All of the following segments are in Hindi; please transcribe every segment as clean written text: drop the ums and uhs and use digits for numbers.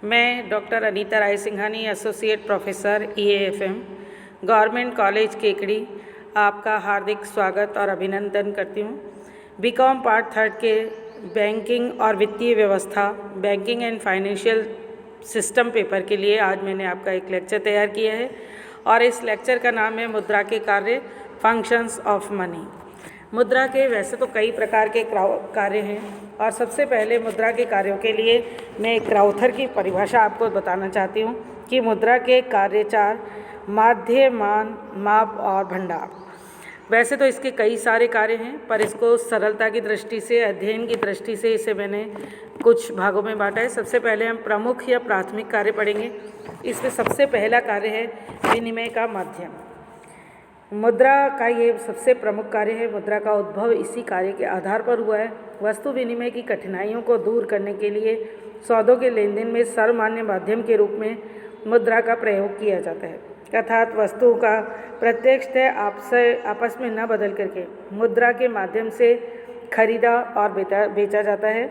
मैं doctor Anita Rai Singhani, associate professor EAFM, government college Kekri, आपका हार्दिक स्वागत और अभिनंदन करती हूँ। बीकॉम पार्ट 3 के बैंकिंग और वित्तीय व्यवस्था, banking and financial system paper के लिए आज मैंने आपका एक लेक्चर तैयार किया है और इस लेक्चर का नाम है मुद्रा के कार्य, फंक्शंस ऑफ मनी। मुद्रा के वैसे तो कई प्रकार के कार्य हैं और सबसे पहले मुद्रा के कार्यों के लिए मैं एक क्राउथर की परिभाषा आपको बताना चाहती हूँ कि मुद्रा के कार्य 4 माध्य, मान, माप और भंडार। वैसे तो इसके कई सारे कार्य हैं, पर इसको सरलता की दृष्टि से, अध्ययन की दृष्टि से इसे मैंने कुछ भागों में बांटा है। सबसे पहले हम प्रमुख या प्राथमिक कार्य पढ़ेंगे। इसमें सबसे पहला कार्य है विनिमय का माध्यम। मुद्रा का ये सबसे प्रमुख कार्य है। मुद्रा का उद्भव इसी कार्य के आधार पर हुआ है। वस्तु विनिमय की कठिनाइयों को दूर करने के लिए सौदों के लेन देन में सर्वमान्य माध्यम के रूप में मुद्रा का प्रयोग किया जाता है, अर्थात वस्तुओं का प्रत्यक्षतः आपस में न बदल करके मुद्रा के माध्यम से खरीदा और बेचा जाता है।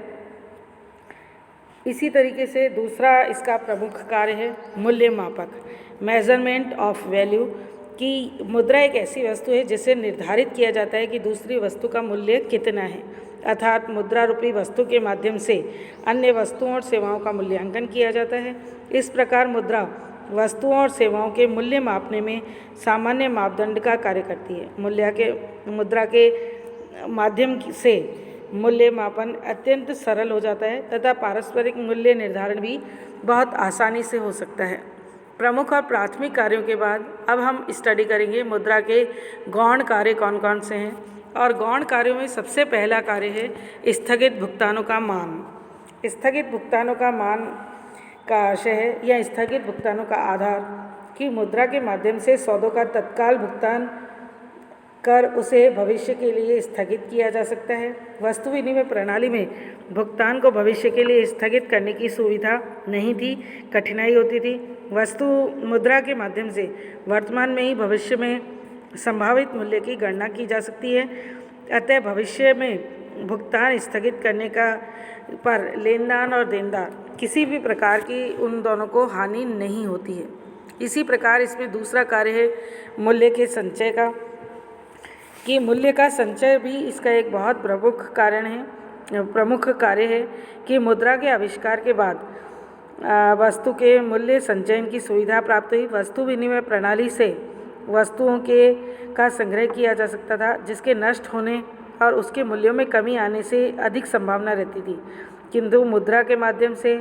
इसी तरीके से दूसरा इसका प्रमुख कार्य है मूल्य मापक, मेजरमेंट ऑफ वैल्यू, कि मुद्रा एक ऐसी वस्तु है जिसे निर्धारित किया जाता है कि दूसरी वस्तु का मूल्य कितना है, अर्थात मुद्रा रूपी वस्तु के माध्यम से अन्य वस्तुओं और सेवाओं का मूल्यांकन किया जाता है। इस प्रकार मुद्रा वस्तुओं और सेवाओं के मूल्य मापने में सामान्य मापदंड का कार्य करती है। मुद्रा के माध्यम से मूल्य मापन अत्यंत सरल हो जाता है तथा पारस्परिक मूल्य निर्धारण भी बहुत आसानी से हो सकता है। प्रमुख और प्राथमिक कार्यों के बाद अब हम स्टडी करेंगे मुद्रा के गौण कार्य कौन कौन से हैं। और गौण कार्यों में सबसे पहला कार्य है स्थगित भुगतानों का मान। स्थगित भुगतानों का मान का आशय है या स्थगित भुगतानों का आधार कि मुद्रा के माध्यम से सौदों का तत्काल भुगतान कर उसे भविष्य के लिए स्थगित किया जा सकता है। वस्तु विनिमय प्रणाली में भुगतान को भविष्य के लिए स्थगित करने की सुविधा नहीं थी, कठिनाई होती थी। वस्तु मुद्रा के माध्यम से वर्तमान में ही भविष्य में संभावित मूल्य की गणना की जा सकती है, अतः भविष्य में भुगतान स्थगित करने का पर लेनदार और देनदार किसी भी प्रकार की उन दोनों को हानि नहीं होती है। इसी प्रकार इसमें दूसरा कार्य है मूल्य के संचय का, कि मूल्य का संचय भी इसका एक बहुत प्रमुख कार्य है कि मुद्रा के आविष्कार के बाद वस्तु के मूल्य संचयन की सुविधा प्राप्त हुई। वस्तु विनिमय प्रणाली से वस्तुओं का संग्रह किया जा सकता था जिसके नष्ट होने और उसके मूल्यों में कमी आने से अधिक संभावना रहती थी, किंतु मुद्रा के माध्यम से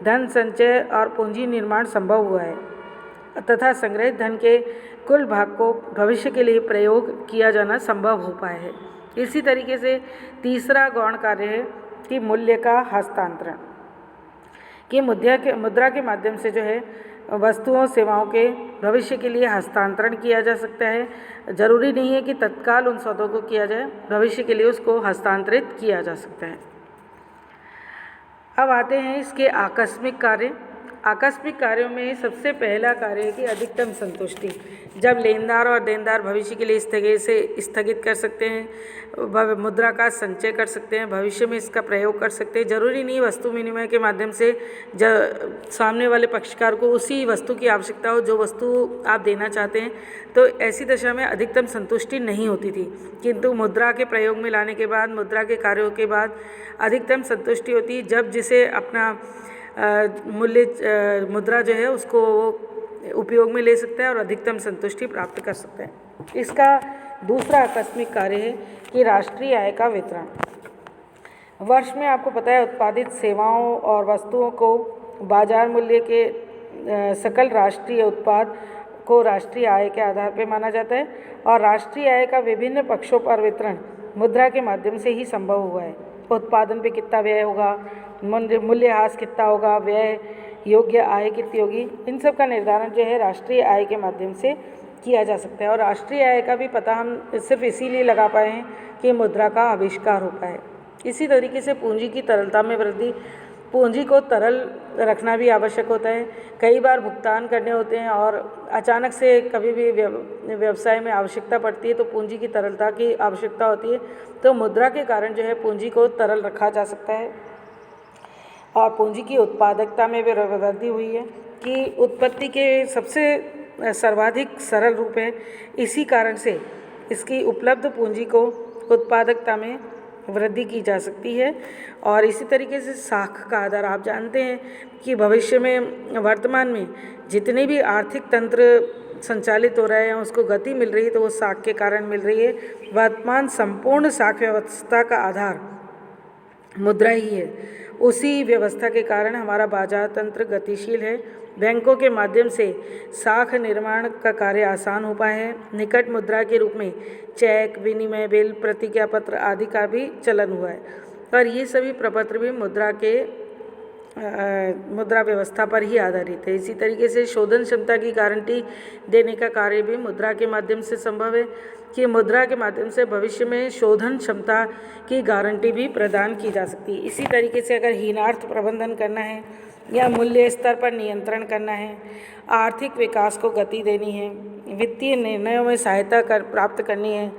धन संचय और पूंजी निर्माण संभव हुआ है तथा संग्रहित धन के कुल भाग को भविष्य के लिए प्रयोग किया जाना संभव हो पाया है। इसी तरीके से तीसरा गौण कार्य है कि मूल्य का हस्तांतरण, कि मुद्रा के माध्यम से जो है वस्तुओं सेवाओं के भविष्य के लिए हस्तांतरण किया जा सकता है। जरूरी नहीं है कि तत्काल उन सौदों को किया जाए, भविष्य के लिए उसको हस्तांतरित किया जा सकता है। अब आते हैं इसके आकस्मिक कार्य। आकस्मिक कार्यों में सबसे पहला कार्य है कि अधिकतम संतुष्टि। जब लेनदार और देनदार भविष्य के लिए स्थगित कर सकते हैं, मुद्रा का संचय कर सकते हैं, भविष्य में इसका प्रयोग कर सकते हैं। जरूरी नहीं वस्तु विनिमय के माध्यम से सामने वाले पक्षकार को उसी वस्तु की आवश्यकता हो जो वस्तु आप देना चाहते हैं, तो ऐसी दशा में अधिकतम संतुष्टि नहीं होती थी, किंतु मुद्रा के प्रयोग में लाने के बाद, मुद्रा के कार्यों के बाद अधिकतम संतुष्टि होती है जब जिसे अपना मुद्रा जो है उसको उपयोग में ले सकता है और अधिकतम संतुष्टि प्राप्त कर सकता है। इसका दूसरा आकस्मिक कार्य है कि राष्ट्रीय आय का वितरण। वर्ष में आपको पता है उत्पादित सेवाओं और वस्तुओं को बाजार मूल्य के सकल राष्ट्रीय उत्पाद को राष्ट्रीय आय के आधार पर माना जाता है और राष्ट्रीय आय का विभिन्न पक्षों पर वितरण मुद्रा के माध्यम से ही संभव हुआ है। उत्पादन पे कितना व्यय होगा, मूल्यह्रास कितना होगा, व्यय योग्य आय कितनी होगी, इन सब का निर्धारण जो है राष्ट्रीय आय के माध्यम से किया जा सकता है। और राष्ट्रीय आय का भी पता हम सिर्फ इसीलिए लगा पाए हैं कि मुद्रा का आविष्कार हो पाए। इसी तरीके से पूंजी की तरलता में वृद्धि। पूंजी को तरल रखना भी आवश्यक होता है। कई बार भुगतान करने होते हैं और अचानक से कभी भी व्यवसाय में आवश्यकता पड़ती है तो पूंजी की तरलता की आवश्यकता होती है, तो मुद्रा के कारण जो है पूंजी को तरल रखा जा सकता है। और पूंजी की उत्पादकता में भी वृद्धि हुई है कि उत्पत्ति के सबसे सर्वाधिक सरल रूप है। इसी कारण से इसकी उपलब्ध पूंजी को उत्पादकता में वृद्धि की जा सकती है। और इसी तरीके से साख का आधार, आप जानते हैं कि भविष्य में वर्तमान में जितने भी आर्थिक तंत्र संचालित हो रहे हैं उसको गति मिल रही है तो वो साख के कारण मिल रही है। वर्तमान संपूर्ण साख व्यवस्था का आधार मुद्रा ही है। उसी व्यवस्था के कारण हमारा बाजार तंत्र गतिशील है। बैंकों के माध्यम से साख निर्माण का कार्य आसान हो पाया है। निकट मुद्रा के रूप में चेक, विनिमय बिल, प्रतिज्ञापत्र आदि का भी चलन हुआ है। और ये सभी प्रपत्र भी मुद्रा व्यवस्था पर ही आधारित है। इसी तरीके से शोधन क्षमता की गारंटी देने का कार्य भी मुद्रा के माध्यम से संभव है कि मुद्रा के माध्यम से भविष्य में शोधन क्षमता की गारंटी भी प्रदान की जा सकती है। इसी तरीके से अगर हीनार्थ प्रबंधन करना है या मूल्य स्तर पर नियंत्रण करना है, आर्थिक विकास को गति देनी है, वित्तीय निर्णयों में सहायता प्राप्त करनी है,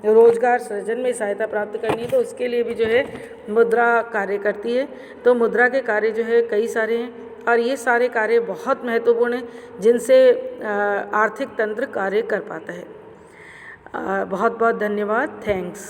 रोजगार सृजन में सहायता प्राप्त करनी है, तो उसके लिए भी जो है मुद्रा कार्य करती है। तो मुद्रा के कार्य जो है कई सारे हैं और ये सारे कार्य बहुत महत्वपूर्ण हैं जिनसे आर्थिक तंत्र कार्य कर पाता है। बहुत बहुत धन्यवाद। थैंक्स।